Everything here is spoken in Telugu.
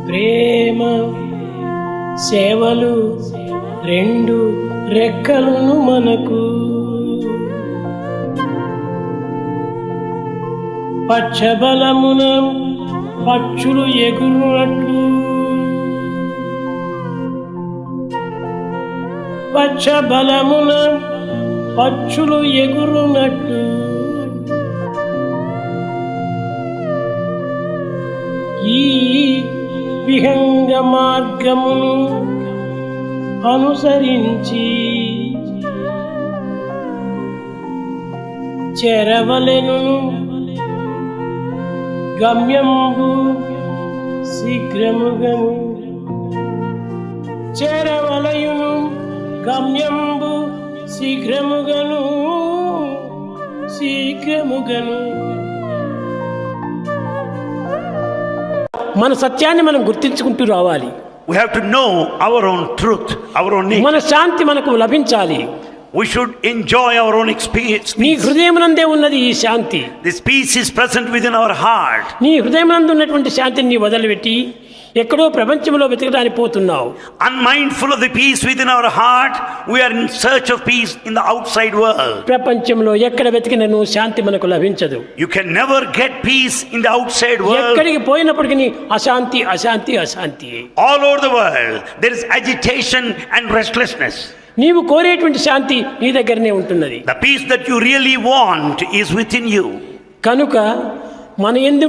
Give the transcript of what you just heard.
ప్రేమ సేవలు రెండు రెక్కలును మనకు, పచ్చబలమున పక్షులు ఎగురునట్లు, పచ్చబలమున పక్షులు ఎగురునట్లు ఈ విహంగ మార్గమును అనుసరించి చేరవలెను గమ్యంబు శీఘ్రముగను, చేరవలయును గమ్యంబు శీఘ్రముగను శీఘ్రముగను. మన సత్యాన్ని మనం గుర్తించుకుంటూ రావాలి. We have to know our own truth, our own nature. మన శాంతి మనకు లభించాలి. We should enjoy our own experience. నీ హృదయమునందే ఉన్నది ఈ శాంతి. This peace is present within our heart. నీ హృదయమునందు ఉన్నటువంటి శాంతిని నీ వదిలిపెట్టి ఎక్కడో ప్రపంచంలో వెతకడానికి పోతున్నావు. Unmindful of the peace within our heart, we are in search of peace in the outside world. ప్రపంచంలో ఎక్కడ వెతికినను శాంతి మనకు లభించదు. You can never get peace in the outside world. ఎక్కడికి పోయినప్పటికీ అశాంతి అశాంతి అశాంతి. All over the world there is agitation and restlessness. నీవు కోరేటువంటి శాంతి నీ దగ్గరనే ఉంటున్నది. The peace that you really want is within you. కనుక మన యందు